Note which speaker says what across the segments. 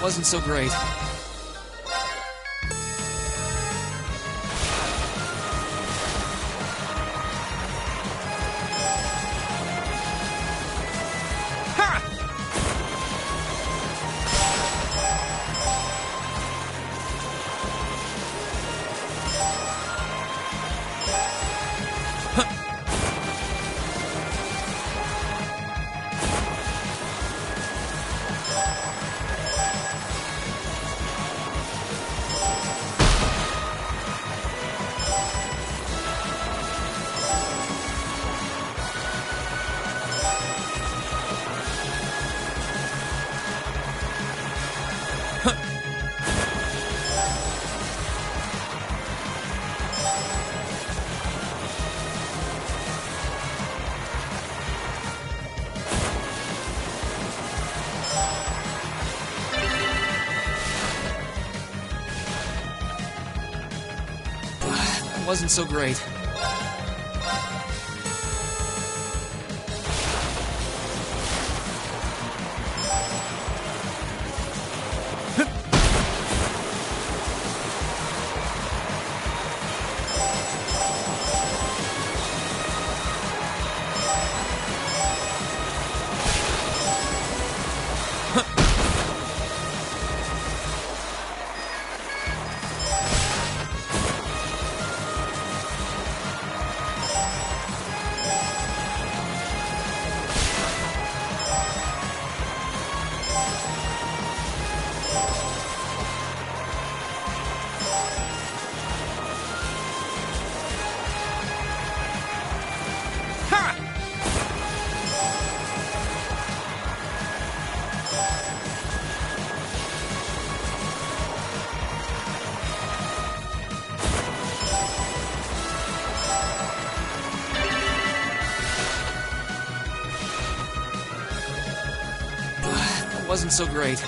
Speaker 1: wasn't so great. Wasn't so great. Wasn't so great.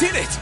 Speaker 1: Did it!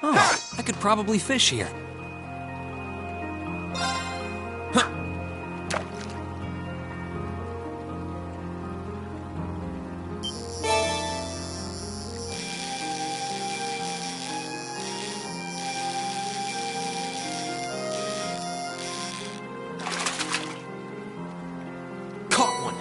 Speaker 1: Oh, I could probably fish here. Caught one.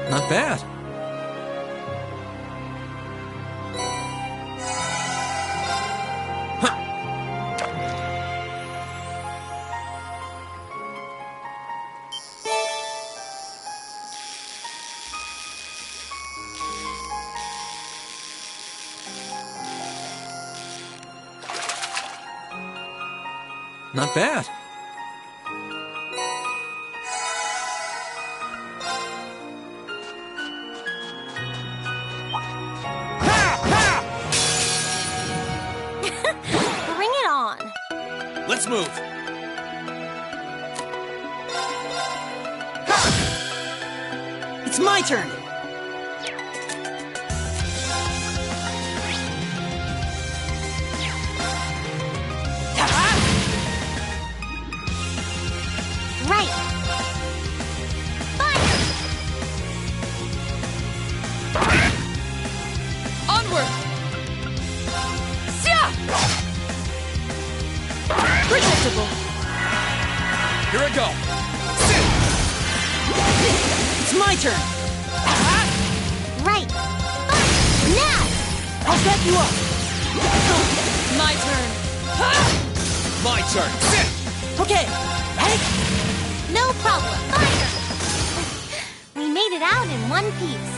Speaker 1: Not bad. Not bad.
Speaker 2: Bring it on.
Speaker 1: Let's move.
Speaker 3: It's my turn.
Speaker 2: Right. Fire!
Speaker 4: Onward! Sia! Predictable.
Speaker 1: Here I go.
Speaker 3: It's my turn.
Speaker 2: Right. Fire! Now!
Speaker 3: I'll back you up.
Speaker 4: My turn.
Speaker 1: My turn.
Speaker 3: Okay. Hey,
Speaker 2: No problem. Fire! We made it out in one piece.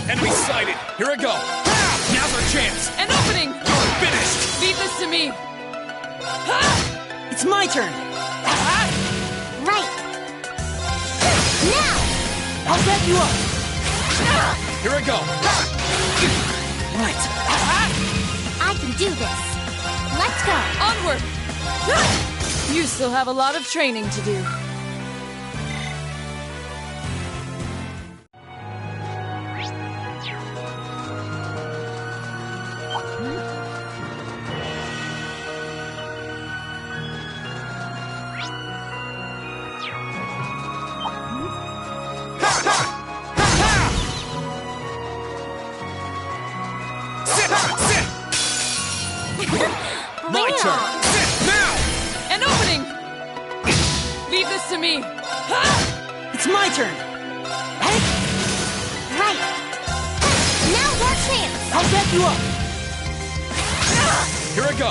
Speaker 1: Enemy sighted. Here I go. Now's our chance.
Speaker 4: An opening!
Speaker 1: You're finished.
Speaker 4: Leave this to me.
Speaker 3: it's my turn.
Speaker 2: Right. Now!
Speaker 3: I'll back you up.
Speaker 1: Here I go.
Speaker 3: Right.
Speaker 2: I can do this. Let's go.
Speaker 4: Onward! You still have a lot of training to do.
Speaker 1: My
Speaker 2: Bring it
Speaker 1: turn.
Speaker 2: on.
Speaker 1: Now.
Speaker 4: An opening! Leave this to me.
Speaker 3: It's my turn. Hey,
Speaker 2: Right. Now's our chance.
Speaker 3: I'll back you up.
Speaker 1: Here I go.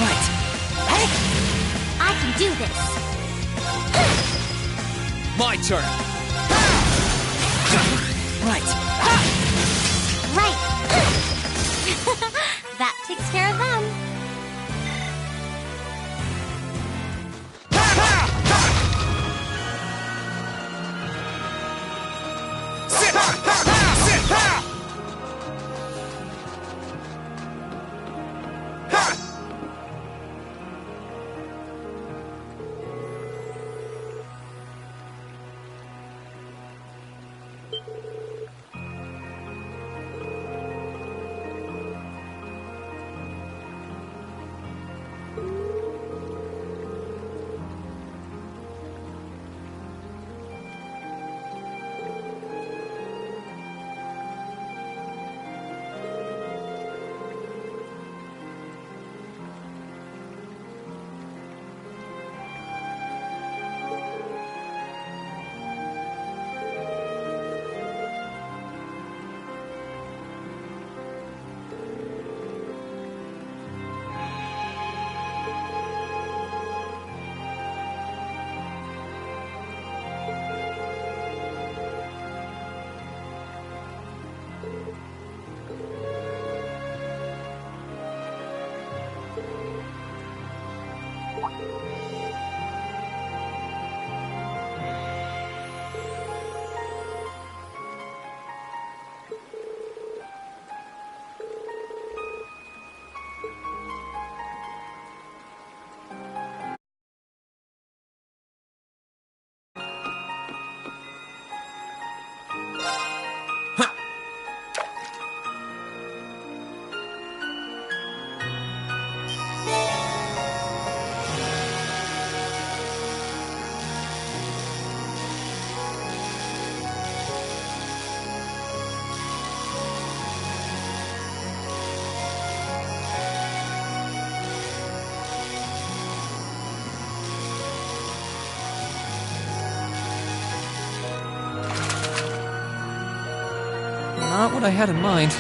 Speaker 3: Right. Hey,
Speaker 2: I can do this.
Speaker 1: My turn.
Speaker 3: right.
Speaker 2: Right. That takes care of them.
Speaker 1: Not what I had in mind.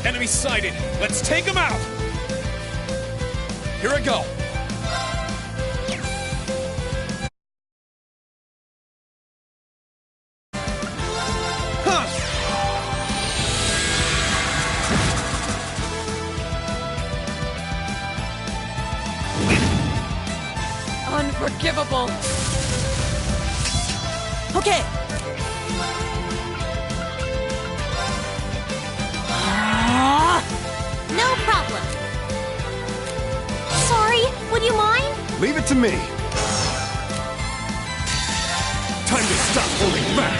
Speaker 1: Enemy sighted! Let's take him out! Here I go! Huh!
Speaker 4: Unforgivable!
Speaker 3: Okay.
Speaker 2: No problem. Sorry, would you mind?
Speaker 5: Leave it to me. Time to stop holding back.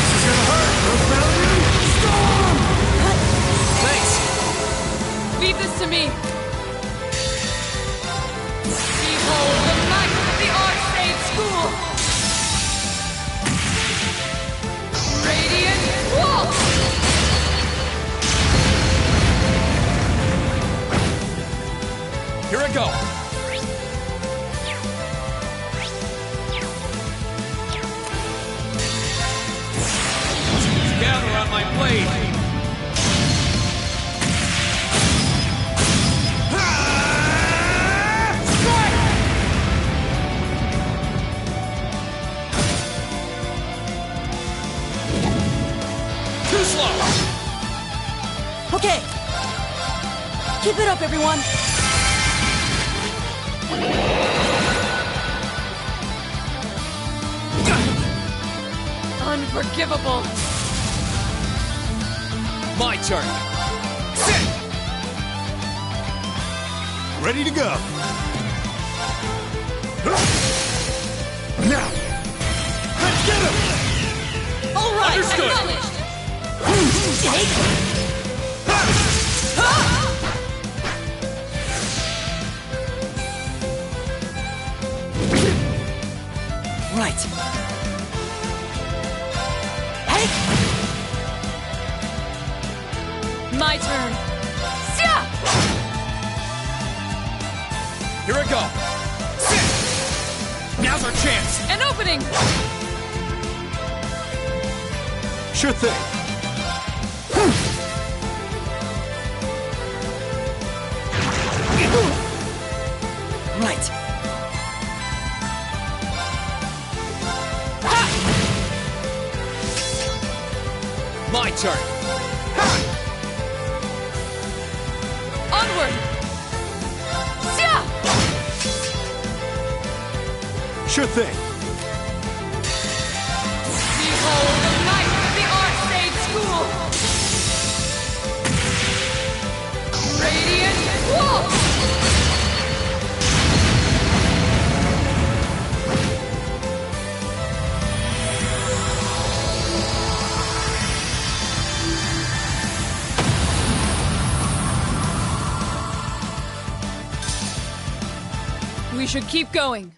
Speaker 5: This is gonna hurt. Rebellion Storm!
Speaker 1: Thanks!
Speaker 4: Leave this to me! Behold the might of the Archsage School! Radiant Waltz!
Speaker 1: Here I go! Gather on my blade! Too slow!
Speaker 3: Okay. Keep it up, everyone.
Speaker 4: Unforgivable!
Speaker 1: My turn! Sit!
Speaker 5: Ready to go. Now, let's get him!
Speaker 3: All right.
Speaker 1: Understood!
Speaker 3: Right. Hey!
Speaker 4: My turn! Sia!
Speaker 1: Here I go! Sit! Now's our chance!
Speaker 4: An opening!
Speaker 5: Sure thing.
Speaker 3: Right.
Speaker 1: My turn!
Speaker 4: Onward! Sia!
Speaker 5: Sure thing.
Speaker 4: Behold the might of the Archsage School! Radiant Waltz! We should keep going.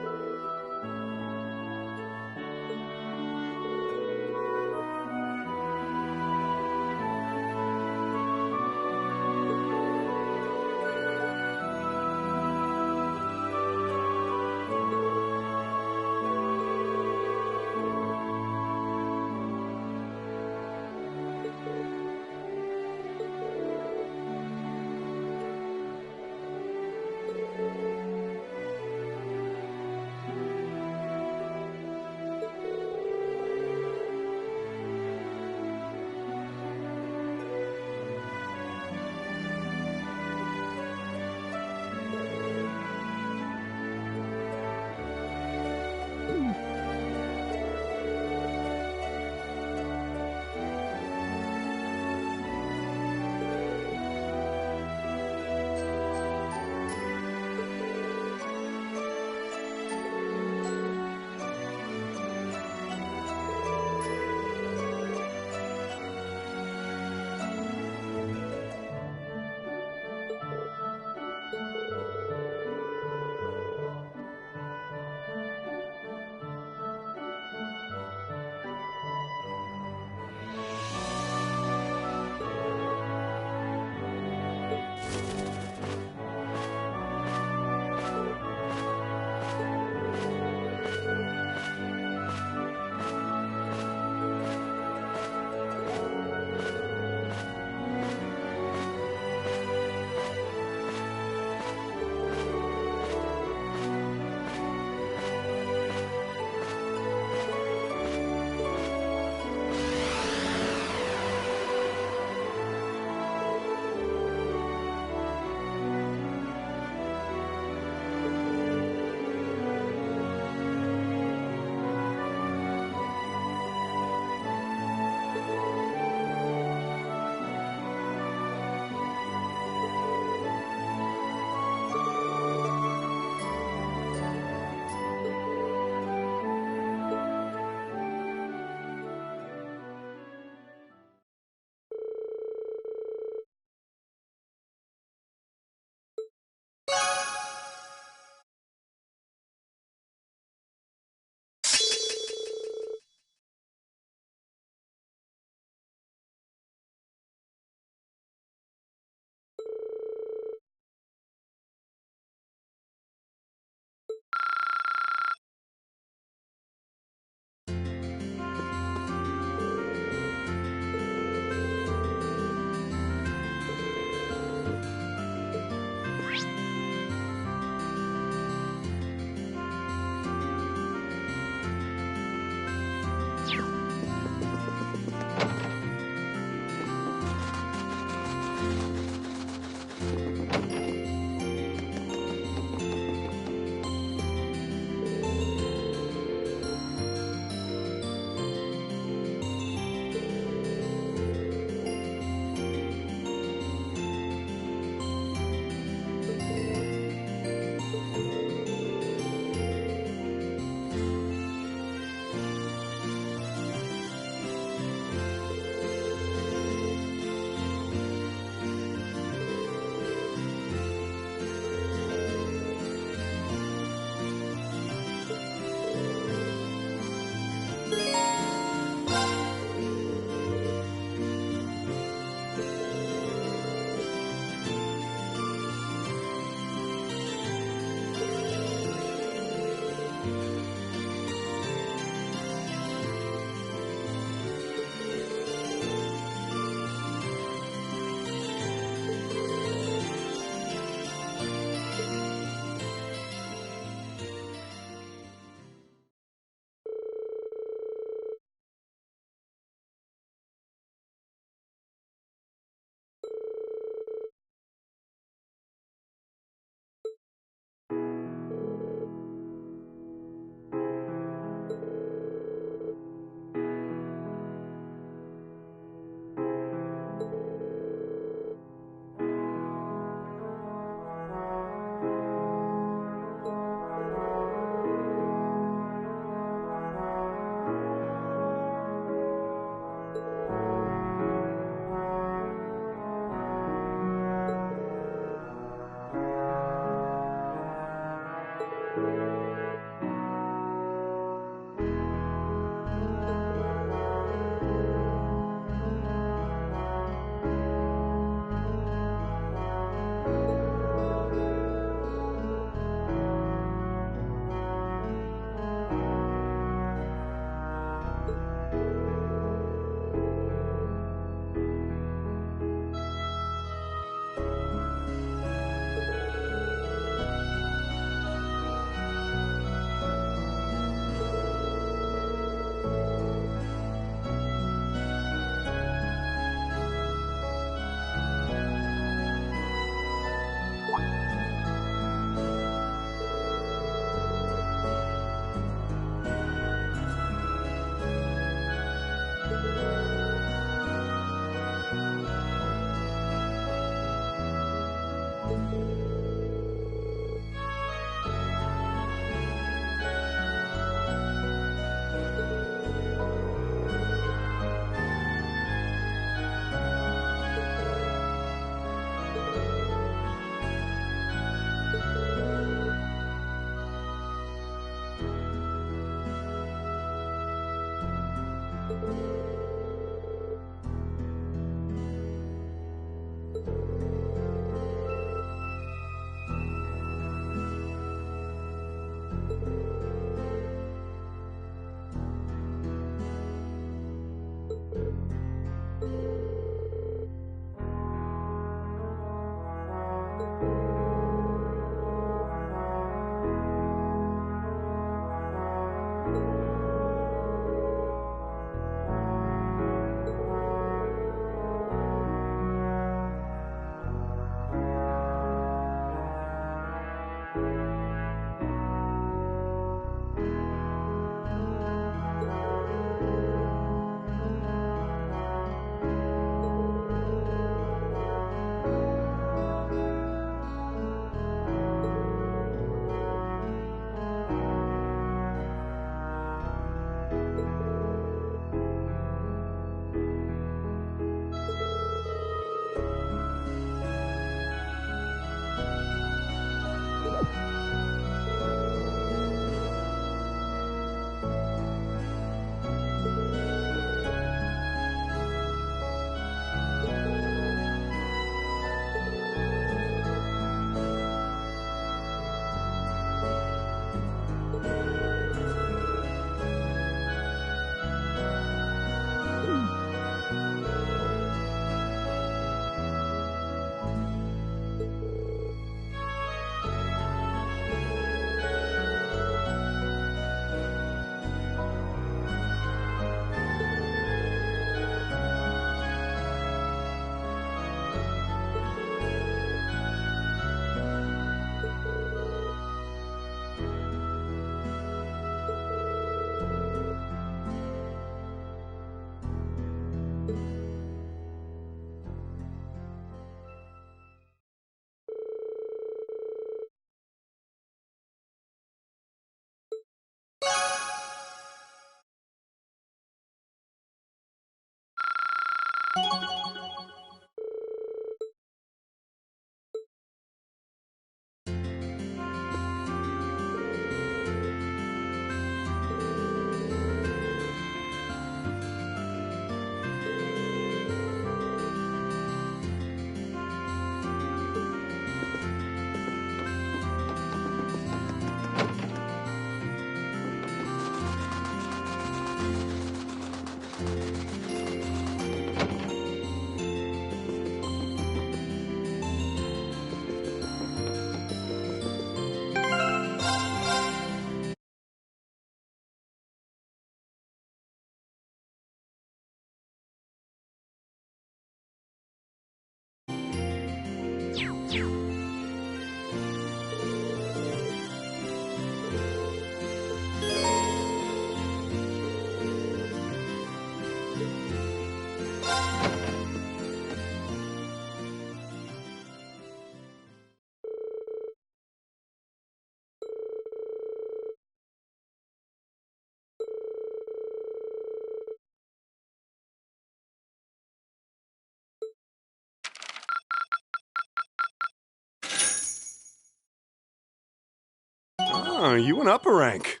Speaker 5: Oh, you went up a rank.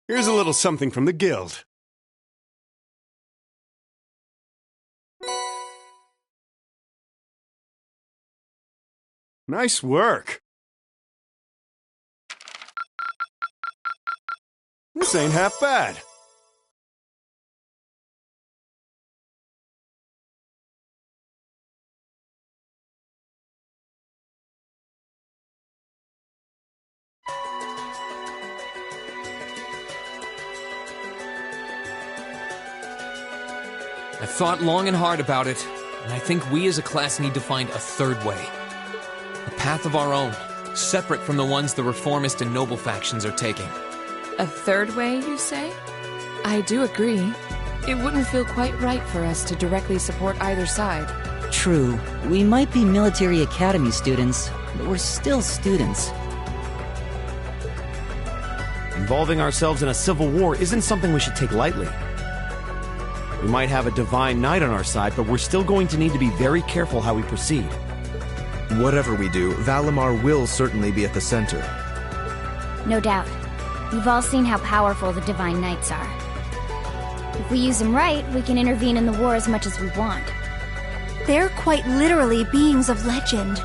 Speaker 5: Here's a little something from the guild. Nice work. This ain't half bad.
Speaker 1: I've thought long and hard about it, and I think we as a class need to find a third way. A path of our own, separate from the ones the reformist and noble factions are taking.
Speaker 4: A third way, you say? I do agree. It wouldn't feel quite right for us to directly support either side.
Speaker 3: True, we might be military academy students, but we're still students.
Speaker 6: Involving ourselves in a civil war isn't something we should take lightly. We might have a divine knight on our side, but we're still going to need to be very careful how we proceed.
Speaker 7: Whatever we do, Valimar will certainly be at the center.
Speaker 2: No doubt. We've all seen how powerful the Divine Knights are. If we use them right, we can intervene in the war as much as we want.
Speaker 8: They're quite literally beings of legend.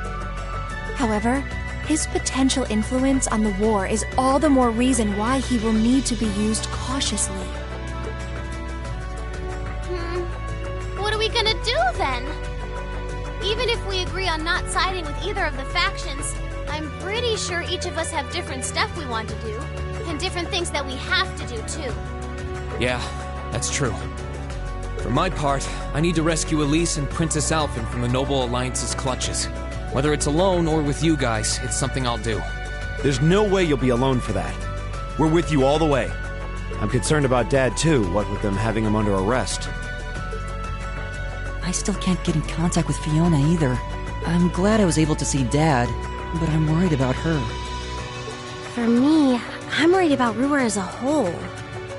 Speaker 8: However, his potential influence on the war is all the more reason why he will need to be used cautiously.
Speaker 2: What are we gonna do then? Even if we agree on not siding with either of the factions, I'm pretty sure each of us have different stuff we want to do, and different things that we have to do too.
Speaker 1: Yeah, that's true. For my part, I need to rescue Elise and Princess Alphen from the Noble Alliance's clutches. Whether it's alone or with you guys, it's something I'll do.
Speaker 6: There's no way you'll be alone for that. We're with you all the way. I'm concerned about Dad too, what with them having him under arrest.
Speaker 3: I still can't get in contact with Fiona either. I'm glad I was able to see Dad, but I'm worried about her.
Speaker 2: For me, I'm worried about Ruhr as a whole.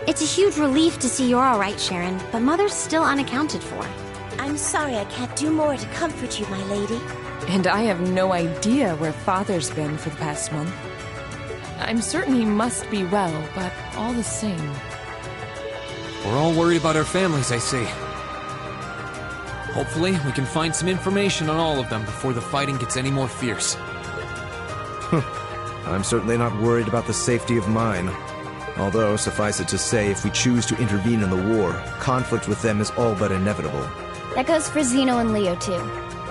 Speaker 2: It's a huge relief to see you're alright, Sharon, but Mother's still unaccounted for.
Speaker 9: I'm sorry I can't do more to comfort you, my lady.
Speaker 4: And I have no idea where Father's been for the past month. I'm certain he must be well, but all the same.
Speaker 1: We're all worried about our families, I see. Hopefully, we can find some information on all of them before the fighting gets any more fierce.
Speaker 7: I'm certainly not worried about the safety of mine. Although, suffice it to say, if we choose to intervene in the war, conflict with them is all but inevitable.
Speaker 2: That goes for Zeno and Leo, too.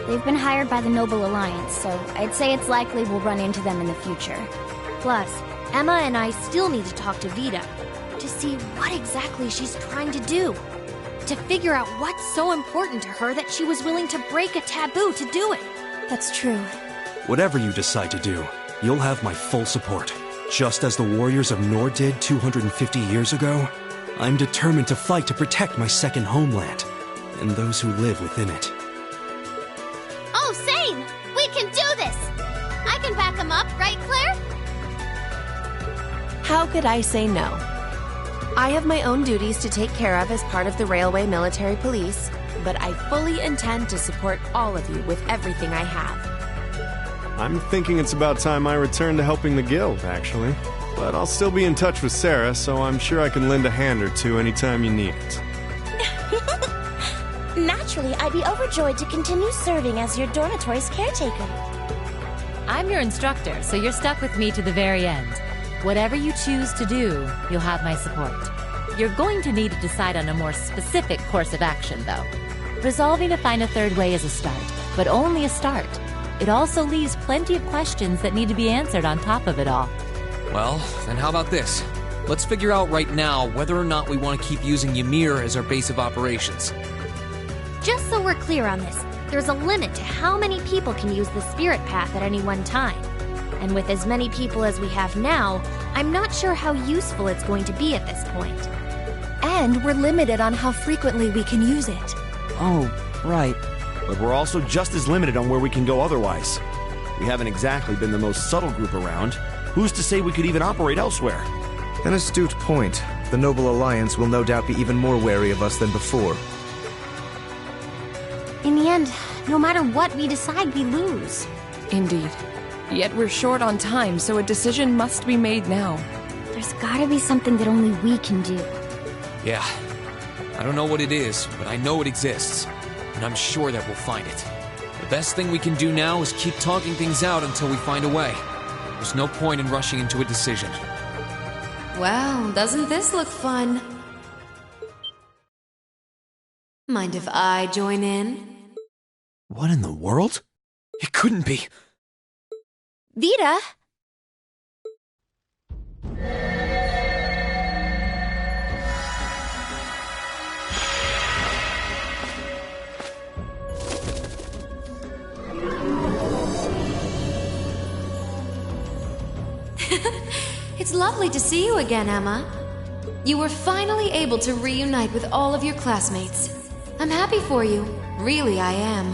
Speaker 2: They've been hired by the Noble Alliance, so I'd say it's likely we'll run into them in the future. Plus, Emma and I still need to talk to Vita to see what exactly she's trying to do. To figure out what's so important to her that she was willing to break a taboo to do it.
Speaker 8: That's true.
Speaker 5: Whatever you decide to do, you'll have my full support. Just as the warriors of Nord did 250 years ago, I'm determined to fight to protect my second homeland, and those who live within it.
Speaker 2: Oh, same! We can do this! I can back him up, right, Claire?
Speaker 10: How could I say no? I have my own duties to take care of as part of the Railway Military Police, but I fully intend to support all of you with everything I have.
Speaker 5: I'm thinking it's about time I return to helping the guild, actually. But I'll still be in touch with Sarah, so I'm sure I can lend a hand or two anytime you need it.
Speaker 9: Naturally, I'd be overjoyed to continue serving as your dormitory's caretaker.
Speaker 11: I'm your instructor, so you're stuck with me to the very end. Whatever you choose to do, you'll have my support. You're going to need to decide on a more specific course of action, though. Resolving to find a third way is a start, but only a start. It also leaves plenty of questions that need to be answered on top of it all.
Speaker 1: Well, then how about this? Let's figure out right now whether or not we want to keep using Ymir as our base of operations.
Speaker 2: Just so we're clear on this, there's a limit to how many people can use the Spirit Path at any one time. And with as many people as we have now, I'm not sure how useful it's going to be at this point.
Speaker 8: And we're limited on how frequently we can use it.
Speaker 3: Oh, right.
Speaker 6: But we're also just as limited on where we can go otherwise. We haven't exactly been the most subtle group around. Who's to say we could even operate elsewhere?
Speaker 7: An astute point. The Noble Alliance will no doubt be even more wary of us than before.
Speaker 2: In the end, no matter what we decide, we lose.
Speaker 4: Indeed. Yet we're short on time, so a decision must be made now.
Speaker 2: There's gotta be something that only we can do.
Speaker 1: Yeah. I don't know what it is, but I know it exists. And I'm sure that we'll find it. The best thing we can do now is keep talking things out until we find a way. There's no point in rushing into a decision.
Speaker 12: Well, doesn't this look fun? Mind if I join in?
Speaker 1: What in the world? It couldn't be.
Speaker 2: Vita!
Speaker 12: It's lovely to see you again, Emma. You were finally able to reunite with all of your classmates. I'm happy for you. Really, I am.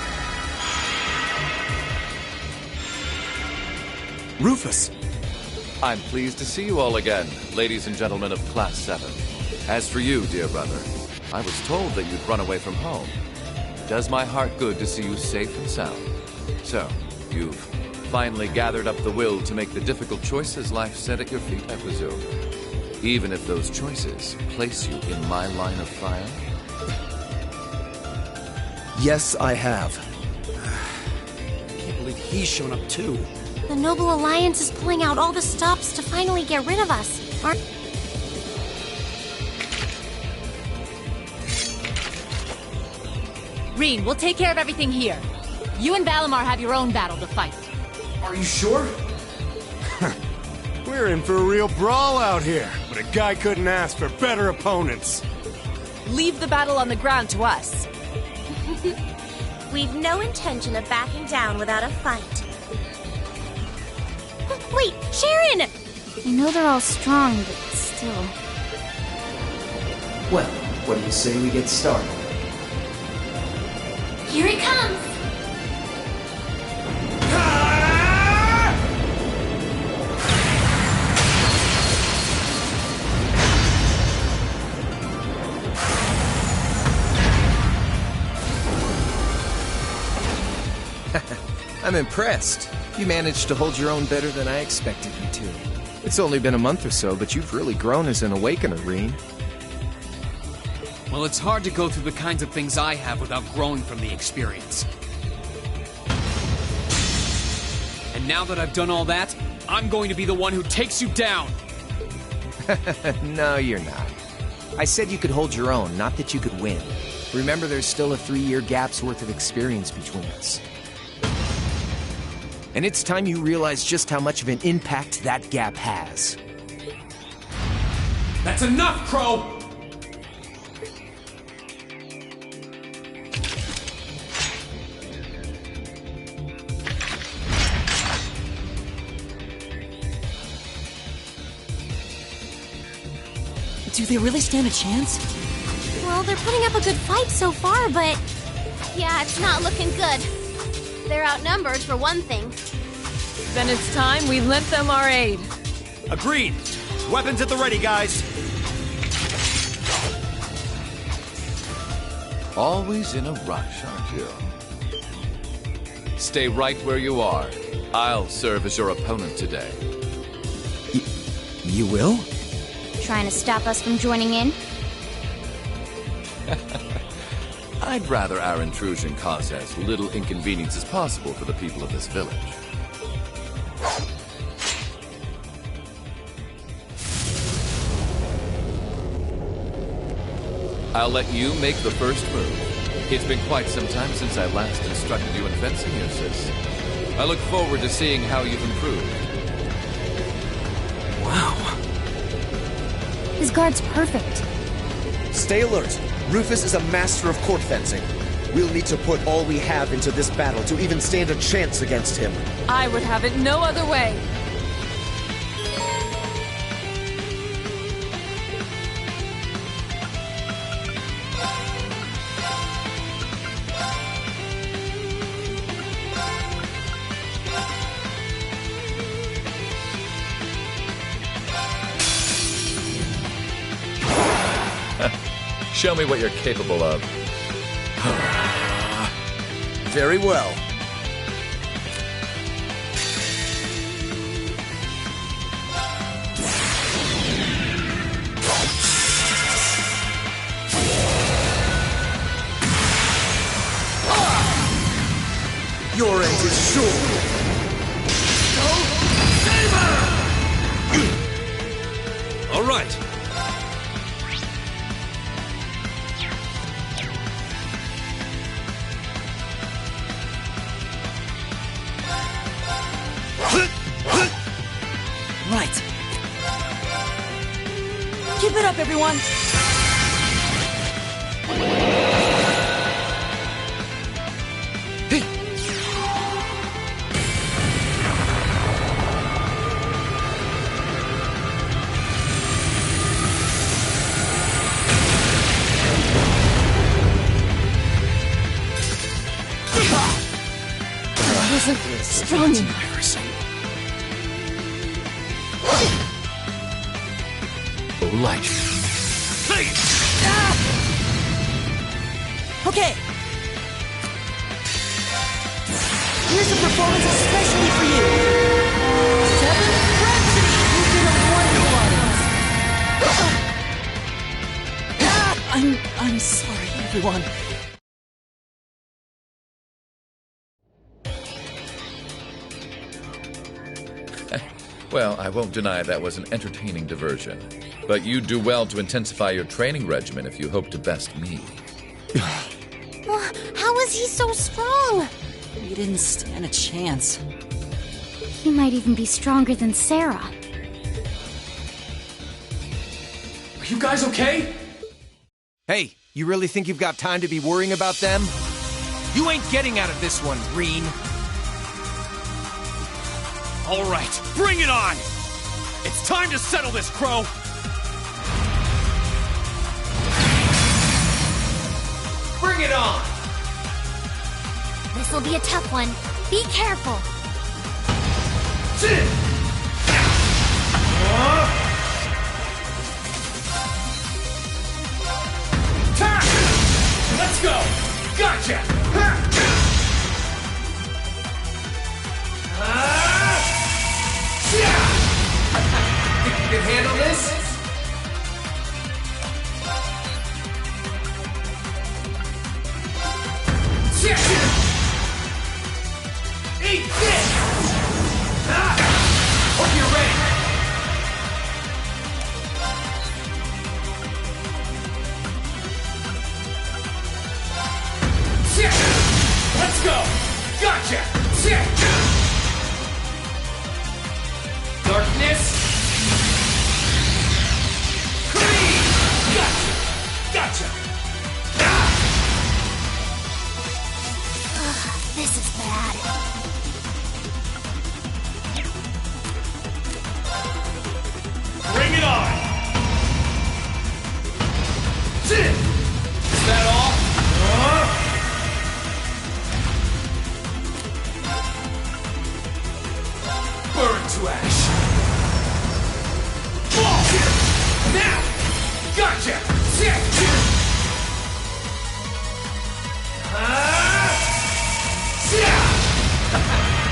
Speaker 7: Rufus!
Speaker 13: I'm pleased to see you all again, ladies and gentlemen of Class 7. As for you, dear brother, I was told that you'd run away from home. It does my heart good to see you safe and sound. So, you've finally gathered up the will to make the difficult choices life set at your feet, I presume. Even if those choices place you in my line of fire?
Speaker 7: Yes, I have.
Speaker 14: I can't believe he's shown up too.
Speaker 2: The Noble Alliance is pulling out all the stops to finally get rid of us.
Speaker 11: Reen, we'll take care of everything here. You and Valimar have your own battle to fight.
Speaker 15: Are you sure?
Speaker 16: We're in for a real brawl out here, but a guy couldn't ask for better opponents.
Speaker 4: Leave the battle on the ground to us.
Speaker 9: We've no intention of backing down without a fight.
Speaker 2: Wait, Sharon! I know they're all strong, but still.
Speaker 15: Well, what do you say we get started?
Speaker 2: Here it comes!
Speaker 15: I'm impressed. You managed to hold your own better than I expected you to. It's only been a month or so, but you've really grown as an Awakener, Reen.
Speaker 1: Well, it's hard to go through the kinds of things I have without growing from the experience. And now that I've done all that, I'm going to be the one who takes you down!
Speaker 15: No, you're not. I said you could hold your own, not that you could win. Remember, there's still a 3-year gap's worth of experience between us. And it's time you realize just how much of an impact that gap has.
Speaker 1: That's enough, Crow!
Speaker 3: Do they really stand a chance?
Speaker 2: Well, they're putting up a good fight so far, but... yeah, it's not looking good. They're outnumbered, for one thing.
Speaker 4: Then it's time we lent them our aid.
Speaker 6: Agreed. Weapons at the ready, guys.
Speaker 13: Always in a rush, aren't you? Stay right where you are. I'll serve as your opponent today.
Speaker 7: You will?
Speaker 2: Trying to stop us from joining in?
Speaker 13: I'd rather our intrusion cause as little inconvenience as possible for the people of this village. I'll let you make the first move. It's been quite some time since I last instructed you in fencing, Sis. I look forward to seeing how you've improved.
Speaker 7: Wow.
Speaker 2: His guard's perfect.
Speaker 7: Stay alert. Rufus is a master of court fencing. We'll need to put all we have into this battle to even stand a chance against him.
Speaker 4: I would have it no other way.
Speaker 13: Show me what you're capable of.
Speaker 7: Very well. Your end is sure.
Speaker 17: All right.
Speaker 3: Right. Keep it up, everyone!
Speaker 7: Hey!
Speaker 4: Wasn't strong enough.
Speaker 7: Embarrassing.
Speaker 15: Oh, light.
Speaker 3: Okay. Here's a performance especially for you. 7 Rhapsody! You did a wonderful. I'm sorry, everyone.
Speaker 13: Well, I won't deny that was an entertaining diversion. But you do well to intensify your training regimen if you hope to best me.
Speaker 9: How is he so strong?
Speaker 3: You didn't stand a chance.
Speaker 2: He might even be stronger than Sarah.
Speaker 1: Are you guys okay?
Speaker 15: Hey, you really think you've got time to be worrying about them? You ain't getting out of this one, Green.
Speaker 6: All right, bring it on! It's time to settle this, Crow!
Speaker 15: Bring it on!
Speaker 2: This'll be a tough one. Be careful.
Speaker 1: Let's go! Gotcha!
Speaker 15: Think you can handle this?
Speaker 1: Eat this! Hope you're ready. Let's go! Gotcha! Darkness! Creed! Gotcha!
Speaker 2: This is bad.
Speaker 1: Bring it on! Is that all? Burn to ash! Fall here! Now! Gotcha!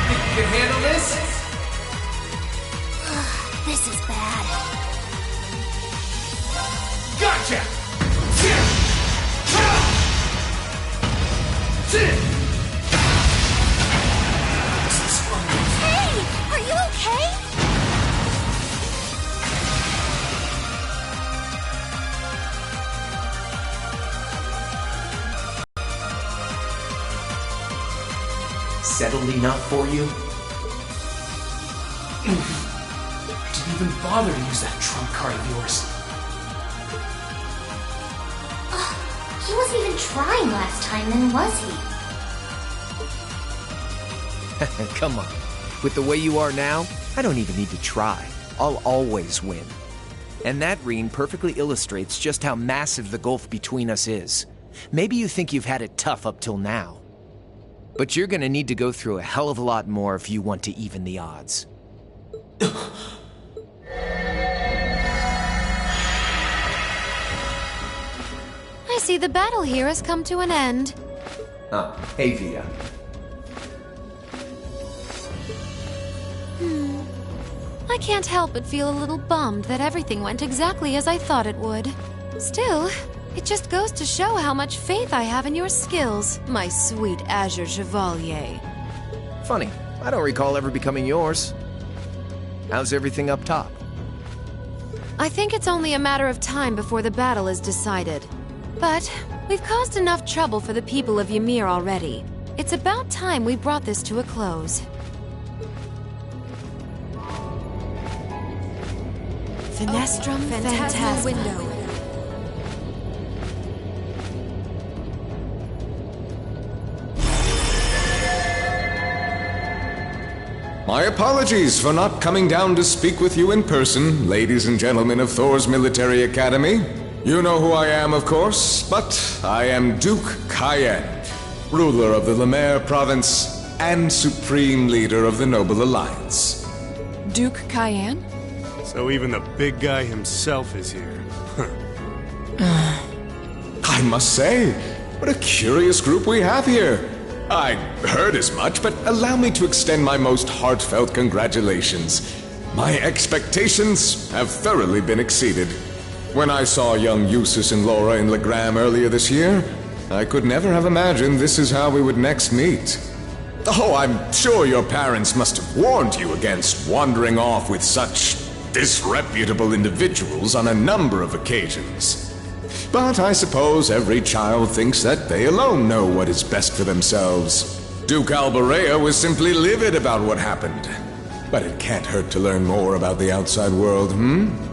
Speaker 1: Think you can handle this?
Speaker 2: This is bad.
Speaker 1: Gotcha!
Speaker 2: Hey! Are you okay?
Speaker 15: Settled enough for you?
Speaker 1: I didn't even bother to use that trump card of yours.
Speaker 2: He wasn't even trying last time, then was he?
Speaker 15: Come on. With the way you are now, I don't even need to try. I'll always win. And that Reen perfectly illustrates just how massive the gulf between us is. Maybe you think you've had it tough up till now. But you're gonna need to go through a hell of a lot more if you want to even the odds.
Speaker 12: I see the battle here has come to an end.
Speaker 15: Oh, hey Vita.
Speaker 12: I can't help but feel a little bummed that everything went exactly as I thought it would. Still, it just goes to show how much faith I have in your skills, my sweet Azure Chevalier.
Speaker 15: Funny, I don't recall ever becoming yours. How's everything up top?
Speaker 12: I think it's only a matter of time before the battle is decided. But we've caused enough trouble for the people of Ymir already. It's about time we brought this to a close. Finestrum Phantasma Window.
Speaker 18: My apologies for not coming down to speak with you in person, ladies and gentlemen of Thor's Military Academy. You know who I am, of course, but I am Duke Cayenne, ruler of the Lemaire province and supreme leader of the Noble Alliance.
Speaker 4: Duke Cayenne?
Speaker 16: So even the big guy himself is here.
Speaker 18: I must say, what a curious group we have here. I heard as much, but allow me to extend my most heartfelt congratulations. My expectations have thoroughly been exceeded. When I saw young Eustace and Laura in Legram earlier this year, I could never have imagined this is how we would next meet. Oh, I'm sure your parents must have warned you against wandering off with such disreputable individuals on a number of occasions. But I suppose every child thinks that they alone know what is best for themselves. Duke Alberea was simply livid about what happened. But it can't hurt to learn more about the outside world,
Speaker 6: Everywhere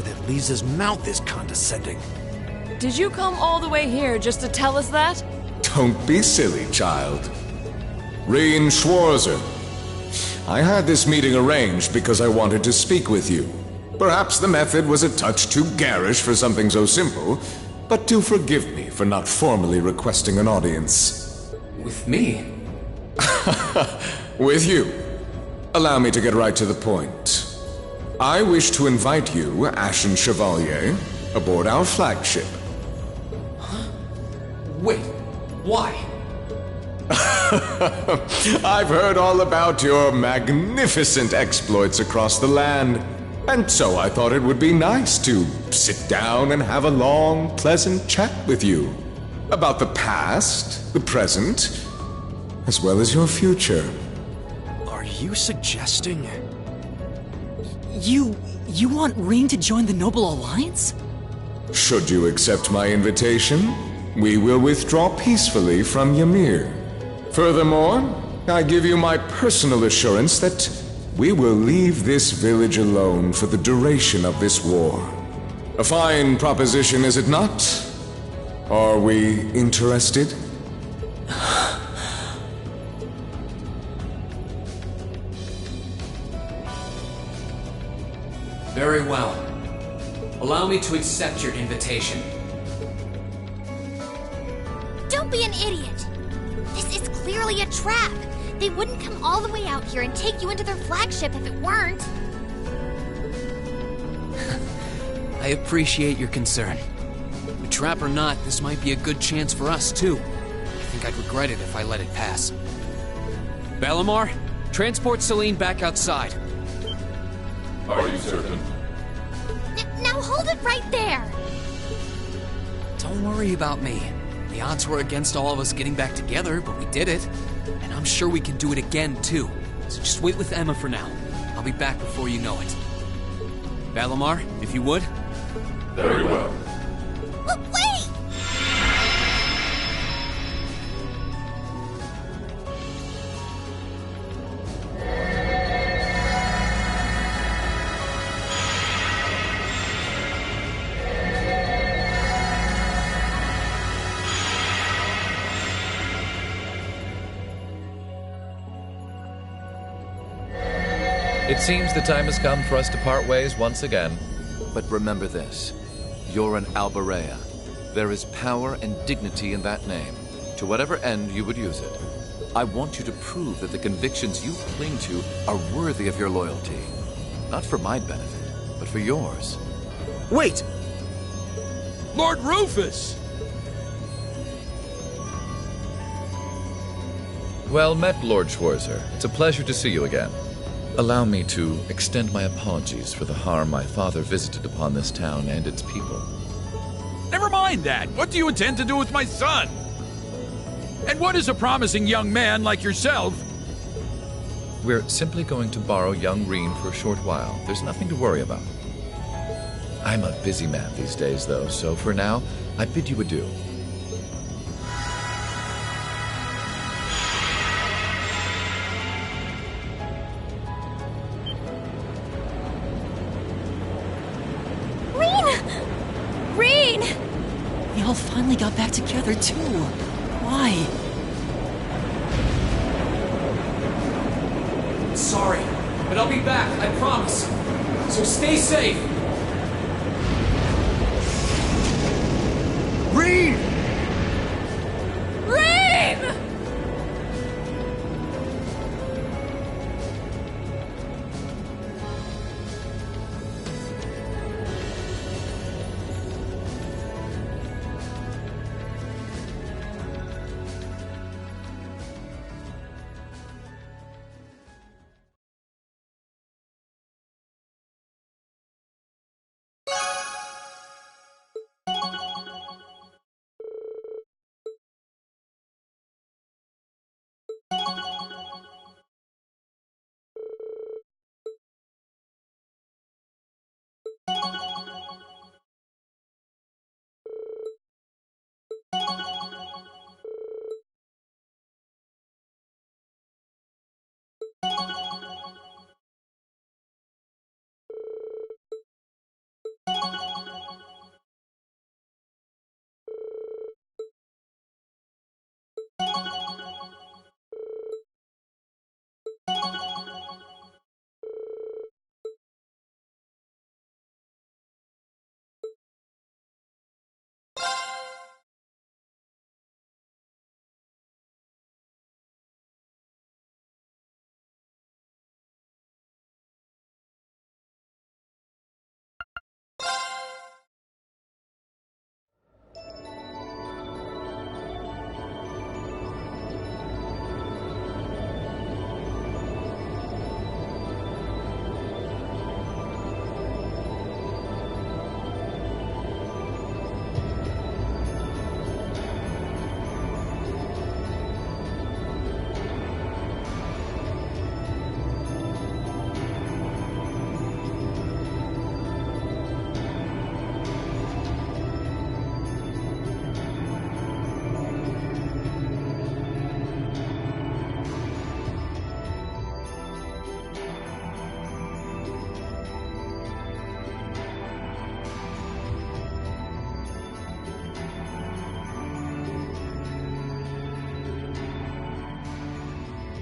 Speaker 6: that leaves his mouth is condescending.
Speaker 4: Did you come all the way here just to tell us that?
Speaker 18: Don't be silly, child. Rien Schwarzer. I had this meeting arranged because I wanted to speak with you. Perhaps the method was a touch too garish for something so simple, but do forgive me for not formally requesting an audience.
Speaker 1: With me?
Speaker 18: With you. Allow me to get right to the point. I wish to invite you, Ashen Chevalier, aboard our flagship.
Speaker 1: Huh? Wait, why?
Speaker 18: I've heard all about your magnificent exploits across the land. And so I thought it would be nice to sit down and have a long, pleasant chat with you. About the past, the present, as well as your future.
Speaker 5: Are you suggesting...
Speaker 3: You want Rien to join the Noble Alliance?
Speaker 18: Should you accept my invitation, we will withdraw peacefully from Ymir. Furthermore, I give you my personal assurance that we will leave this village alone for the duration of this war. A fine proposition, is it not? Are we interested?
Speaker 1: Very well. Allow me to accept your invitation.
Speaker 2: Don't be an idiot! This is clearly a trap! They wouldn't come all the way out here and take you into their flagship if it weren't.
Speaker 1: I appreciate your concern. A trap or not, this might be a good chance for us, too. I think I'd regret it if I let it pass. Bellamar, transport Celine back outside.
Speaker 19: Are you certain?
Speaker 2: Now hold it right there!
Speaker 1: Don't worry about me. The odds were against all of us getting back together, but we did it. And I'm sure we can do it again, too. So just wait with Emma for now. I'll be back before you know it. Bellamar, if you would.
Speaker 19: Very well.
Speaker 2: Wait!
Speaker 13: It seems the time has come for us to part ways once again. But remember this. You're an Alberea. There is power and dignity in that name, to whatever end you would use it. I want you to prove that the convictions you cling to are worthy of your loyalty. Not for my benefit, but for yours.
Speaker 6: Wait!
Speaker 17: Lord Rufus!
Speaker 13: Well met, Lord Schwarzer. It's a pleasure to see you again. Allow me to extend my apologies for the harm my father visited upon this town and its people.
Speaker 17: Never mind that. What do you intend to do with my son? And what is a promising young man like yourself?
Speaker 13: We're simply going to borrow young Rien for a short while. There's nothing to worry about. I'm a busy man these days, though, so for now, I bid you adieu.
Speaker 3: Rien! We all finally got back together, too. Why?
Speaker 1: Sorry, but I'll be back, I promise. So stay safe.
Speaker 17: Rien!
Speaker 4: Rien!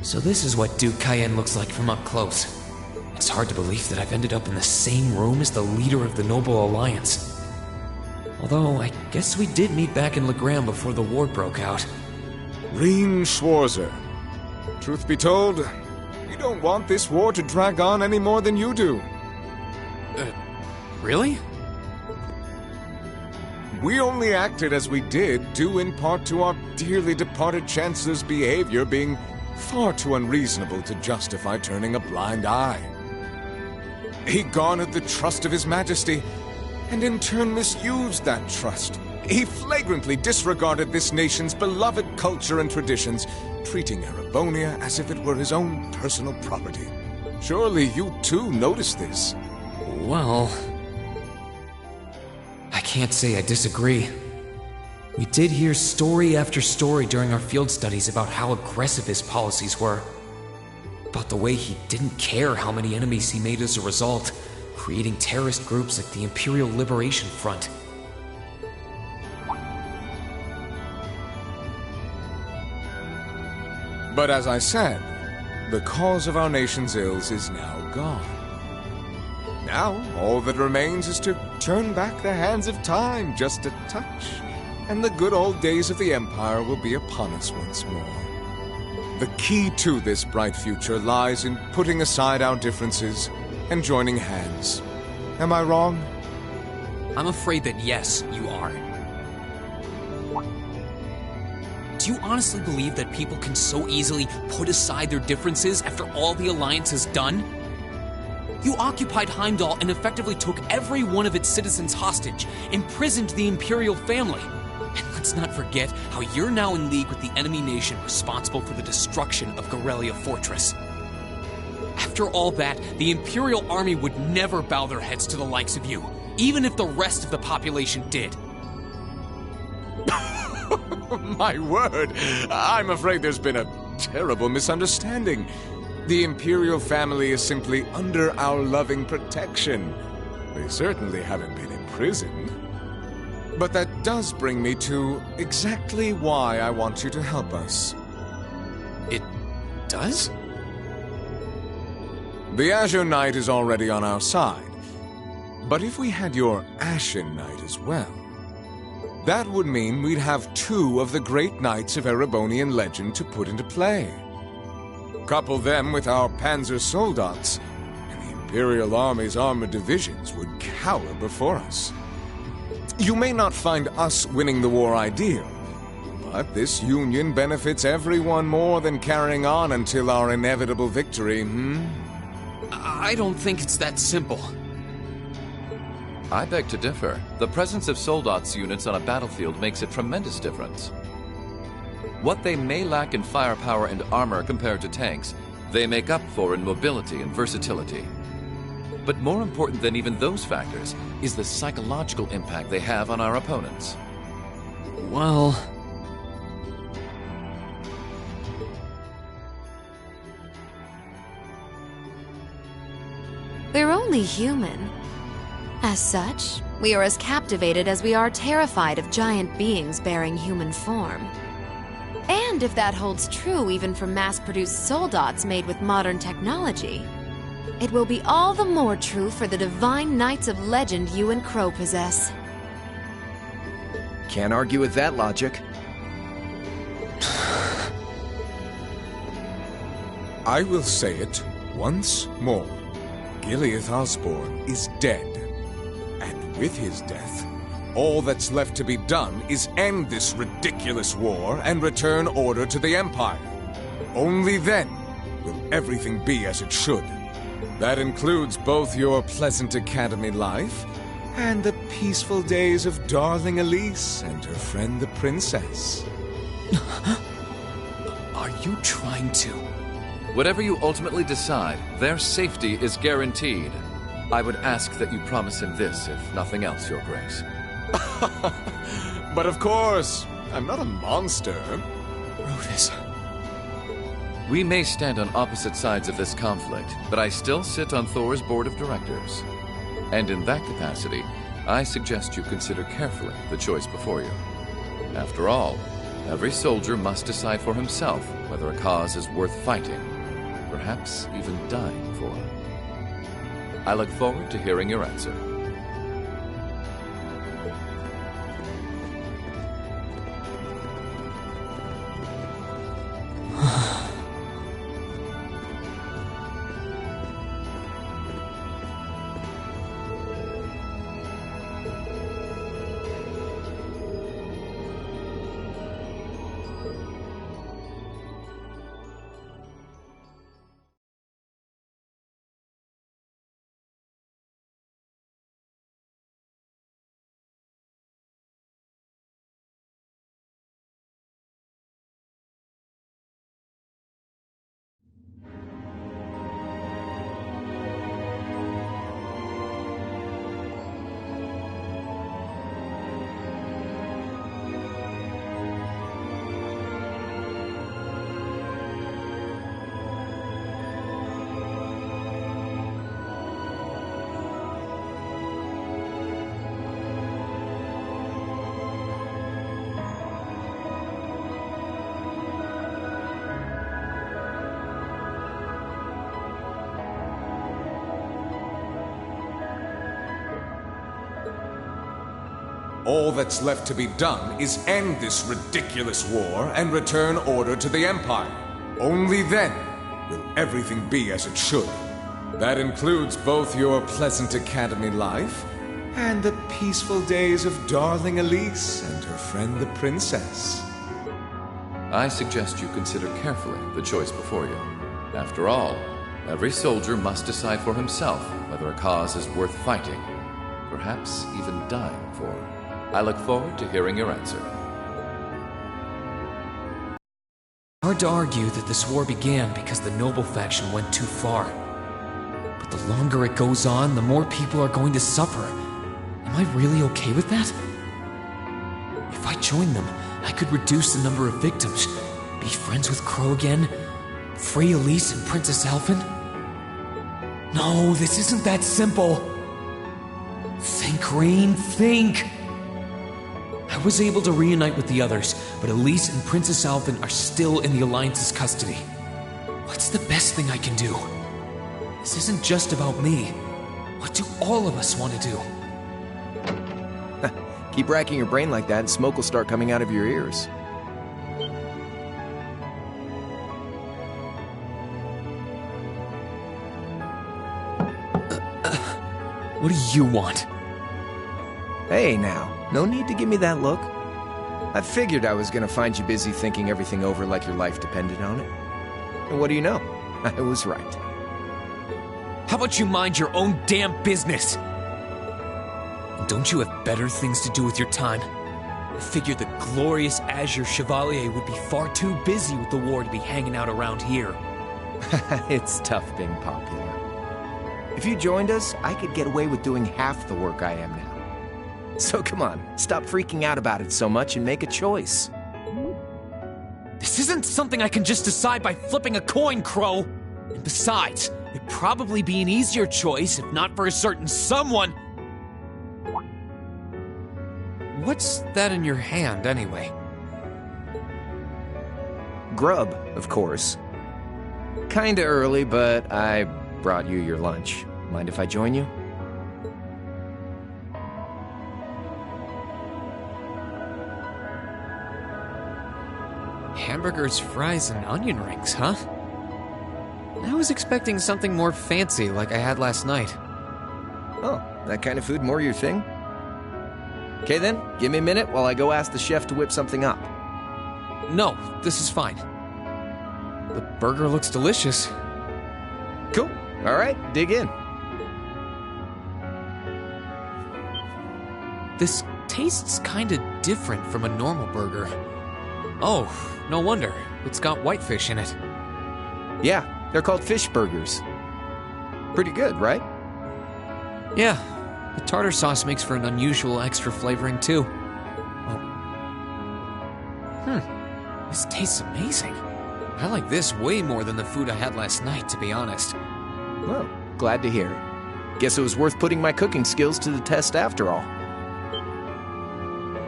Speaker 1: So this is what Duke Cayenne looks like from up close. It's hard to believe that I've ended up in the same room as the leader of the Noble Alliance. Although, I guess we did meet back in Legram before the war broke out.
Speaker 18: Reen Schwarzer. Truth be told, we don't want this war to drag on any more than you do.
Speaker 1: Really?
Speaker 18: We only acted as we did, due in part to our dearly departed Chancellor's behavior being far too unreasonable to justify turning a blind eye. He garnered the trust of His Majesty, and in turn misused that trust. He flagrantly disregarded this nation's beloved culture and traditions, treating Erebonia as if it were his own personal property. Surely you too noticed this.
Speaker 1: Well, I can't say I disagree. We did hear story after story during our field studies about how aggressive his policies were. About the way he didn't care how many enemies he made as a result, creating terrorist groups like the Imperial Liberation Front.
Speaker 18: But as I said, the cause of our nation's ills is now gone. Now, all that remains is to turn back the hands of time just a touch, and the good old days of the Empire will be upon us once more. The key to this bright future lies in putting aside our differences and joining hands. Am I wrong?
Speaker 1: I'm afraid that yes, you are. Do you honestly believe that people can so easily put aside their differences after all the Alliance has done? You occupied Heimdall and effectively took every one of its citizens hostage, imprisoned the Imperial family. And let's not forget how you're now in league with the enemy nation responsible for the destruction of Gorelia Fortress. After all that, the Imperial army would never bow their heads to the likes of you, even if the rest of the population did.
Speaker 18: My word, I'm afraid there's been a terrible misunderstanding. The Imperial family is simply under our loving protection. They certainly haven't been imprisoned. But that does bring me to exactly why I want you to help us.
Speaker 1: It does?
Speaker 18: The Azure Knight is already on our side. But if we had your Ashen Knight as well, that would mean we'd have two of the great knights of Erebonian legend to put into play. Couple them with our Panzer Soldats, and the Imperial Army's armored divisions would cower before us. You may not find us winning the war ideal, but this union benefits everyone more than carrying on until our inevitable victory,
Speaker 1: I don't think it's that simple.
Speaker 13: I beg to differ. The presence of Soldats units on a battlefield makes a tremendous difference. What they may lack in firepower and armor compared to tanks, they make up for in mobility and versatility. But more important than even those factors is the psychological impact they have on our opponents.
Speaker 1: Well...
Speaker 12: We're only human. As such, we are as captivated as we are terrified of giant beings bearing human form. And if that holds true even for mass-produced soldats made with modern technology, it will be all the more true for the divine knights of legend you and Crow possess.
Speaker 15: Can't argue with that logic.
Speaker 18: I will say it once more. Gileath Osborne is dead. And with his death, all that's left to be done is end this ridiculous war and return order to the Empire. Only then will everything be as it should. That includes both your pleasant academy life and the peaceful days of darling Elise and her friend the princess.
Speaker 1: Are you trying to...
Speaker 13: Whatever you ultimately decide, their safety is guaranteed. I would ask that you promise him this, if nothing else, Your Grace.
Speaker 18: But of course, I'm not a monster.
Speaker 1: Rufus.
Speaker 13: We may stand on opposite sides of this conflict, but I still sit on Thor's board of directors. And in that capacity, I suggest you consider carefully the choice before you. After all, Every soldier must decide for himself whether a cause is worth fighting, perhaps even dying for. I look forward to hearing your answer.
Speaker 18: All that's left to be done is end this ridiculous war and return order to the Empire. Only then will everything be as it should. That includes both your pleasant academy life and the peaceful days of darling Elise and her friend the princess.
Speaker 13: I suggest you consider carefully the choice before you. After all, every soldier must decide for himself whether a cause is worth fighting, perhaps even dying for. I look forward to hearing your answer.
Speaker 1: Hard to argue that this war began because the noble faction went too far. But the longer it goes on, the more people are going to suffer. Am I really okay with that? If I join them, I could reduce the number of victims, be friends with Crow again, free Elise and Princess Elfin. No, this isn't that simple. Think, Rain, think! I was able to reunite with the others, but Elise and Princess Elfin are still in the Alliance's custody. What's the best thing I can do? This isn't just about me. What do all of us want to do?
Speaker 15: Keep racking your brain like that and smoke will start coming out of your ears.
Speaker 1: What do you want?
Speaker 15: Hey now, no need to give me that look. I figured I was gonna find you busy thinking everything over like your life depended on it. And what do you know? I was right.
Speaker 1: How about you mind your own damn business? And don't you have better things to do with your time? I figured the glorious Azure Chevalier would be far too busy with the war to be hanging out around here.
Speaker 15: It's tough being popular. If you joined us, I could get away with doing half the work I am now. So come on, stop freaking out about it so much and make a choice.
Speaker 1: This isn't something I can just decide by flipping a coin, Crow. And besides, it'd probably be an easier choice if not for a certain someone. What's that in your hand, anyway?
Speaker 15: Grub, of course. Kinda early, but I brought you your lunch. Mind if I join you?
Speaker 1: Hamburgers, fries, and onion rings, huh? I was expecting something more fancy like I had last night.
Speaker 15: Oh, that kind of food more your thing? Okay then, give me a minute while I go ask the chef to whip something up.
Speaker 1: No, this is fine. The burger looks delicious.
Speaker 15: Cool. All right, dig in.
Speaker 1: This tastes kinda different from a normal burger. Oh, no wonder. It's got whitefish in it.
Speaker 15: Yeah, they're called fish burgers. Pretty good, right?
Speaker 1: Yeah, the tartar sauce makes for an unusual extra flavoring too. This tastes amazing. I like this way more than the food I had last night, to be honest.
Speaker 15: Well, glad to hear it. Guess it was worth putting my cooking skills to the test after all.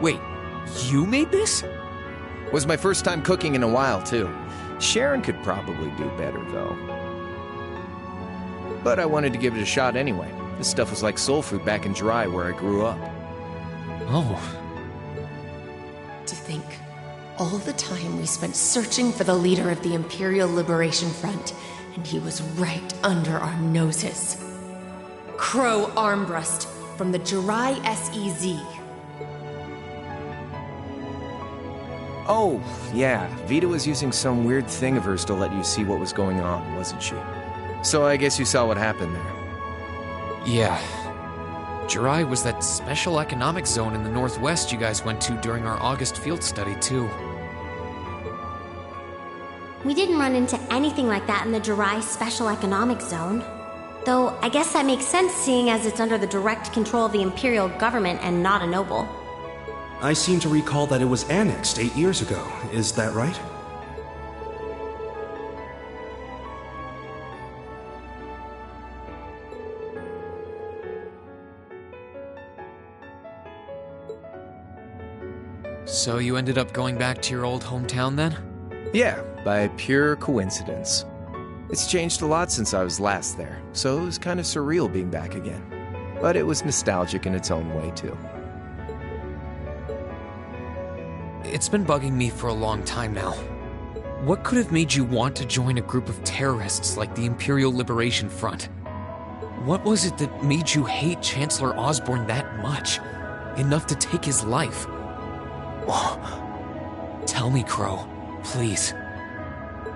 Speaker 1: Wait, you made this?
Speaker 15: Was my first time cooking in a while, too. Sharon could probably do better, though. But I wanted to give it a shot anyway. This stuff was like soul food back in Jirai, where I grew up.
Speaker 1: Oh.
Speaker 10: To think, all the time we spent searching for the leader of the Imperial Liberation Front, and he was right under our noses. Crow Armbrust from the Jirai SEZ.
Speaker 15: Oh, yeah. Vita was using some weird thing of hers to let you see what was going on, wasn't she? So I guess you saw what happened there.
Speaker 1: Yeah. Jirai was that special economic zone in the Northwest you guys went to during our August field study, too.
Speaker 2: We didn't run into anything like that in the Jirai Special Economic Zone. Though, I guess that makes sense seeing as it's under the direct control of the Imperial government and not a noble.
Speaker 5: I seem to recall that it was annexed 8 years ago. Is that right?
Speaker 1: So you ended up going back to your old hometown then?
Speaker 15: Yeah, by pure coincidence. It's changed a lot since I was last there, so it was kind of surreal being back again. But it was nostalgic in its own way, too.
Speaker 1: It's been bugging me for a long time now. What could have made you want to join a group of terrorists like the Imperial Liberation Front? What was it that made you hate Chancellor Osborne that much? Enough to take his life? Tell me, Crow, please.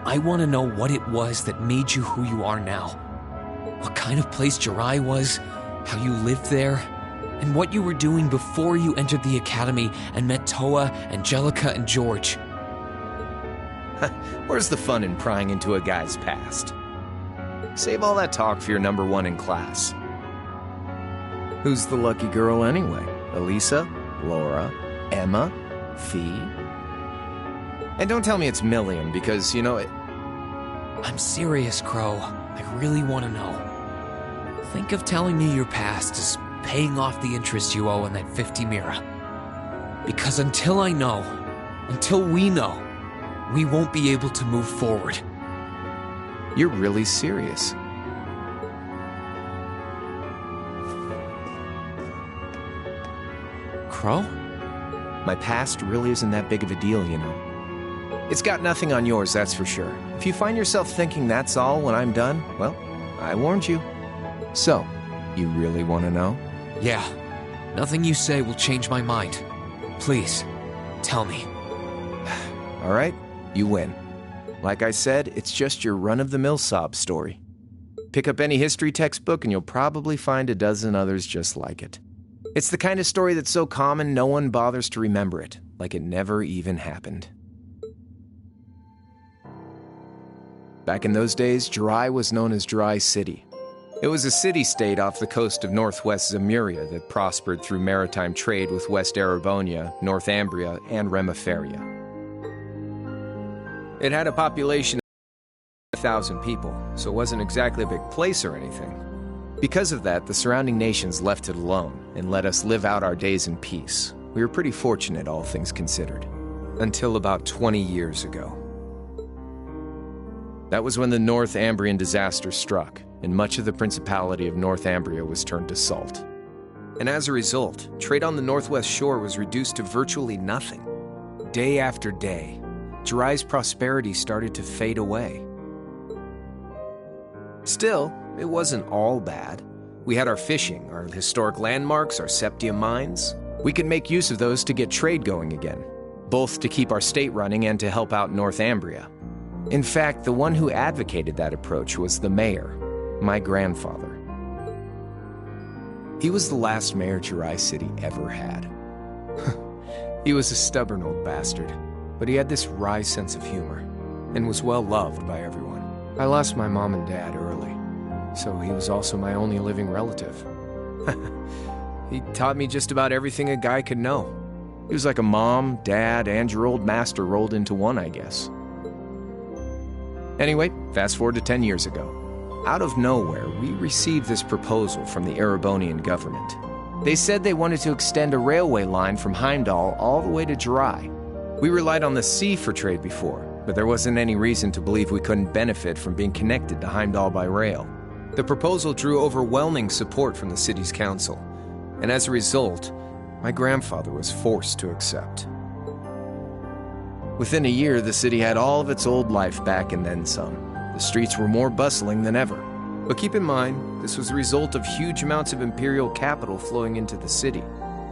Speaker 1: I want to know what it was that made you who you are now. What kind of place Jirai was, how you lived there, and what you were doing before you entered the academy and met Toa, Angelica, and George.
Speaker 15: Where's the fun in prying into a guy's past? Save all that talk for your number one in class. Who's the lucky girl anyway? Elisa? Laura? Emma? Fee? And don't tell me it's Milliam, because, you know, it...
Speaker 1: I'm serious, Crow. I really want to know. Think of telling me your past as paying off the interest you owe on that 50 Mira. Because until I know, until we know, we won't be able to move forward.
Speaker 15: You're really serious.
Speaker 1: Crow?
Speaker 15: My past really isn't that big of a deal, you know. It's got nothing on yours, that's for sure. If you find yourself thinking that's all when I'm done, well, I warned you. So, you really want to know?
Speaker 1: Yeah. Nothing you say will change my mind. Please, tell me.
Speaker 15: All right, you win. Like I said, it's just your run-of-the-mill sob story. Pick up any history textbook and you'll probably find a dozen others just like it. It's the kind of story that's so common no one bothers to remember it, like it never even happened. Back in those days, Jirai was known as Jirai City. It was a city-state off the coast of northwest Zemuria that prospered through maritime trade with West Erebonia, Northumbria, and Remiferia. It had a population of 1,000 people, so it wasn't exactly a big place or anything. Because of that, the surrounding nations left it alone and let us live out our days in peace. We were pretty fortunate, all things considered. Until about 20 years ago. That was when the Northumbrian disaster struck, and much of the Principality of Northumbria was turned to salt. And as a result, trade on the northwest shore was reduced to virtually nothing. Day after day, Jirai's prosperity started to fade away. Still, it wasn't all bad. We had our fishing, our historic landmarks, our septium mines. We could make use of those to get trade going again, both to keep our state running and to help out Northumbria. In fact, the one who advocated that approach was the mayor, my grandfather. He was the last mayor Jirai City ever had. He was a stubborn old bastard, but he had this wry sense of humor, and was well loved by everyone. I lost my mom and dad early, so he was also my only living relative. He taught me just about everything a guy could know. He was like a mom, dad, and your old master rolled into one, I guess. Anyway, fast forward to 10 years ago. Out of nowhere, we received this proposal from the Erebonian government. They said they wanted to extend a railway line from Heimdall all the way to Jirai. We relied on the sea for trade before, but there wasn't any reason to believe we couldn't benefit from being connected to Heimdall by rail. The proposal drew overwhelming support from the city's council, and as a result, my grandfather was forced to accept. Within a year, the city had all of its old life back and then some. The streets were more bustling than ever. But keep in mind, this was a result of huge amounts of imperial capital flowing into the city.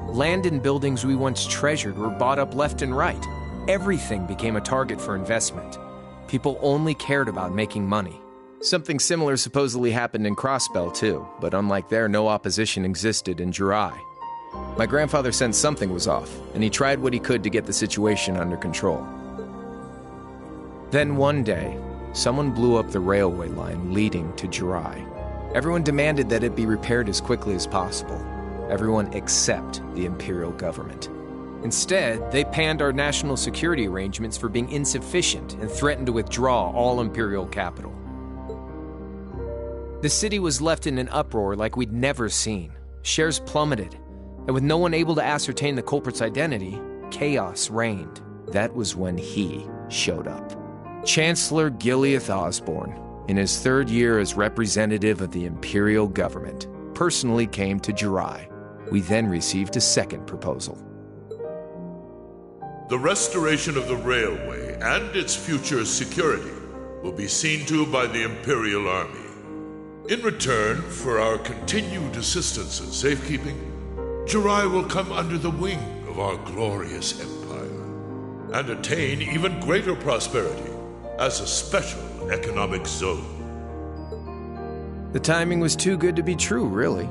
Speaker 15: Land and buildings we once treasured were bought up left and right. Everything became a target for investment. People only cared about making money. Something similar supposedly happened in Crossbell too, but unlike there, no opposition existed in Jirai. My grandfather sensed something was off, and he tried what he could to get the situation under control. Then one day, someone blew up the railway line leading to Jirai. Everyone demanded that it be repaired as quickly as possible. Everyone except the imperial government. Instead, they panned our national security arrangements for being insufficient and threatened to withdraw all imperial capital. The city was left in an uproar like we'd never seen. Shares plummeted, and with no one able to ascertain the culprit's identity, chaos reigned. That was when he showed up. Chancellor Gileath Osborne, in his third year as representative of the imperial government, personally came to Jirai. We then received a second proposal.
Speaker 19: The restoration of the railway and its future security will be seen to by the Imperial Army. In return for our continued assistance in safekeeping, Jirai will come under the wing of our glorious empire and attain even greater prosperity as a special economic zone.
Speaker 15: The timing was too good to be true, really.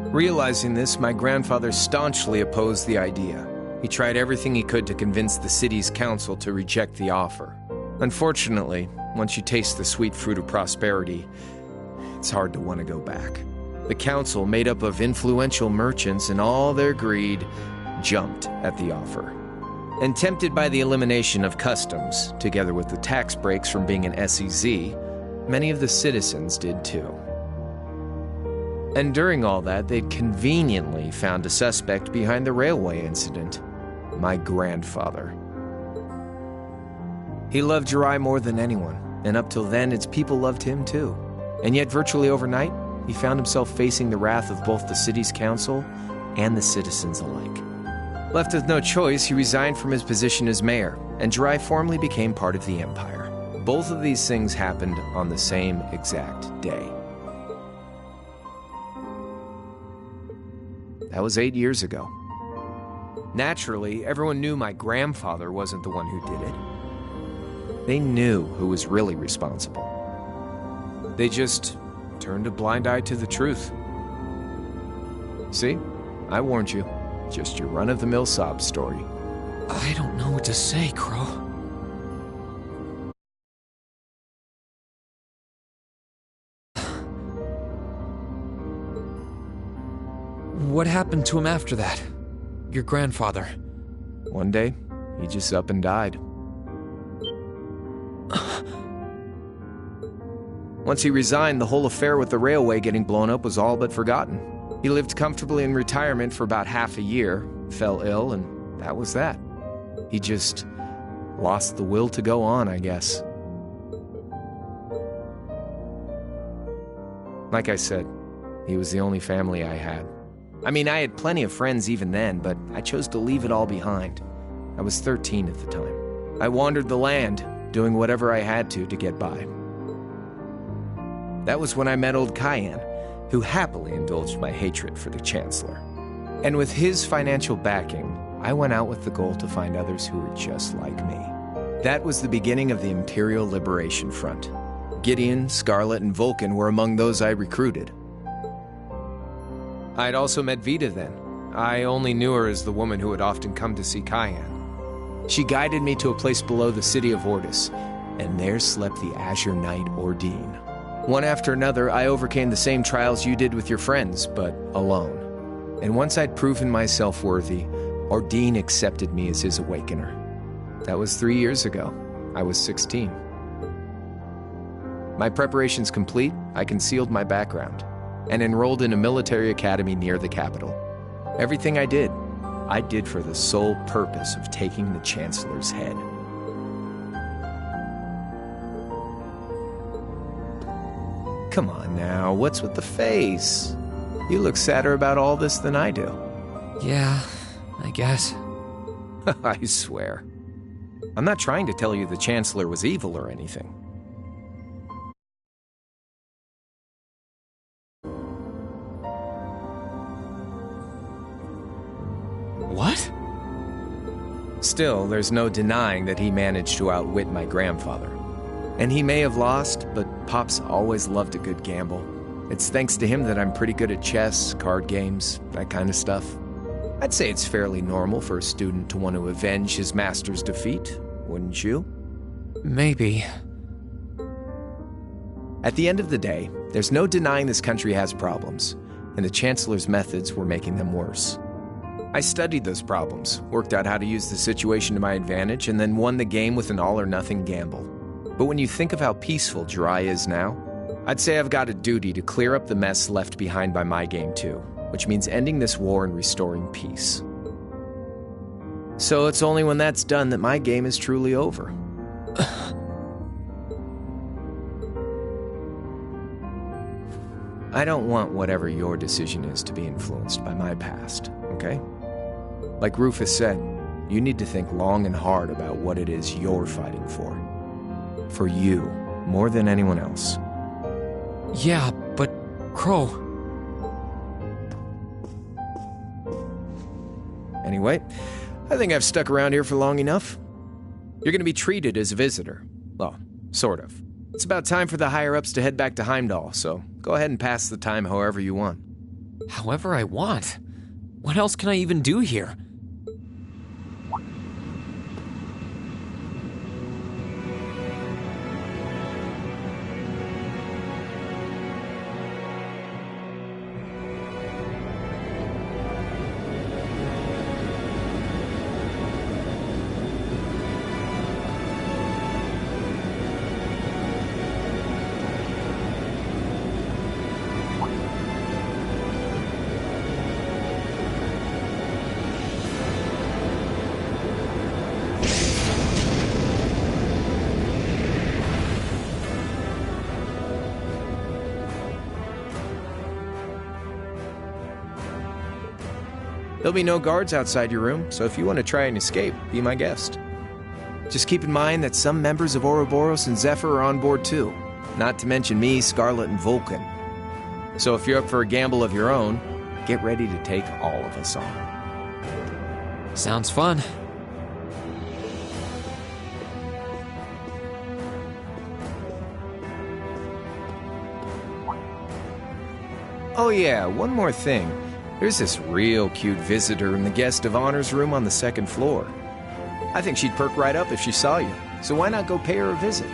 Speaker 15: Realizing this, my grandfather staunchly opposed the idea. He tried everything he could to convince the city's council to reject the offer. Unfortunately, once you taste the sweet fruit of prosperity, it's hard to want to go back. The council, made up of influential merchants and all their greed, jumped at the offer. And tempted by the elimination of customs, together with the tax breaks from being an SEZ, many of the citizens did too. And during all that, they'd conveniently found a suspect behind the railway incident. My grandfather. He loved Jirai more than anyone, and up till then, its people loved him too. And yet, virtually overnight, he found himself facing the wrath of both the city's council and the citizens alike. Left with no choice, he resigned from his position as mayor, and Jirai formally became part of the empire. Both of these things happened on the same exact day. That was 8 years ago. Naturally, everyone knew my grandfather wasn't the one who did it. They knew who was really responsible. They just turned a blind eye to the truth. See? I warned you. Just your run-of-the-mill sob story.
Speaker 1: I don't know what to say, Crow. What happened to him after that? Your grandfather.
Speaker 15: One day, he just up and died. Once he resigned, the whole affair with the railway getting blown up was all but forgotten. He lived comfortably in retirement for about half a year, fell ill, and that was that. He just lost the will to go on, I guess. Like I said, he was the only family I had. I mean, I had plenty of friends even then, but I chose to leave it all behind. I was 13 at the time. I wandered the land, doing whatever I had to get by. That was when I met old Cayenne, who happily indulged my hatred for the Chancellor. And with his financial backing, I went out with the goal to find others who were just like me. That was the beginning of the Imperial Liberation Front. Gideon, Scarlet, and Vulcan were among those I recruited. I'd also met Vita then. I only knew her as the woman who had often come to see Cayenne. She guided me to a place below the city of Ordis, and there slept the Azure Knight Ordine. One after another, I overcame the same trials you did with your friends, but alone. And once I'd proven myself worthy, Ordine accepted me as his awakener. That was 3 years ago. I was 16. My preparations complete, I concealed my background and enrolled in a military academy near the capital. Everything I did, I did for the sole purpose of taking the Chancellor's head. Come on now, what's with the face? You look sadder about all this than I do.
Speaker 1: Yeah, I guess.
Speaker 15: I swear. I'm not trying to tell you the Chancellor was evil or anything.
Speaker 1: What?
Speaker 15: Still, there's no denying that he managed to outwit my grandfather. And he may have lost, but Pop's always loved a good gamble. It's thanks to him that I'm pretty good at chess, card games, that kind of stuff. I'd say it's fairly normal for a student to want to avenge his master's defeat, wouldn't you?
Speaker 1: Maybe.
Speaker 15: At the end of the day, there's no denying this country has problems, and the Chancellor's methods were making them worse. I studied those problems, worked out how to use the situation to my advantage, and then won the game with an all-or-nothing gamble. But when you think of how peaceful Jirai is now, I'd say I've got a duty to clear up the mess left behind by my game too, which means ending this war and restoring peace. So it's only when that's done that my game is truly over. I don't want whatever your decision is to be influenced by my past, okay? Like Rufus said, you need to think long and hard about what it is you're fighting for. For you, more than anyone else.
Speaker 1: Yeah, but Crow...
Speaker 15: Anyway, I think I've stuck around here for long enough. You're gonna be treated as a visitor. Well, sort of. It's about time for the higher-ups to head back to Heimdall, so go ahead and pass the time however you want.
Speaker 1: However I want? What else can I even do here?
Speaker 15: There'll be no guards outside your room, so if you want to try and escape, be my guest. Just keep in mind that some members of Ouroboros and Zephyr are on board too, not to mention me, Scarlet, and Vulcan. So if you're up for a gamble of your own, get ready to take all of us on.
Speaker 1: Sounds fun.
Speaker 15: Oh yeah, one more thing. There's this real cute visitor in the guest of honors room on the second floor. I think she'd perk right up if she saw you, so why not go pay her a visit?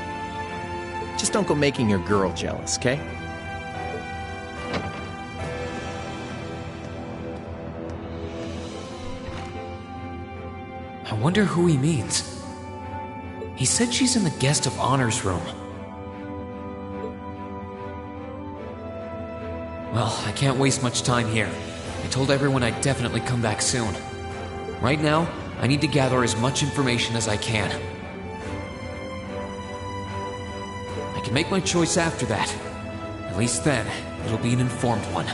Speaker 15: Just don't go making your girl jealous, okay?
Speaker 1: I wonder who he means. He said she's in the guest of honors room. Well, I can't waste much time here. I told everyone I'd definitely come back soon. Right now, I need to gather as much information as I can. I can make my choice after that. At least then, it'll be an informed one.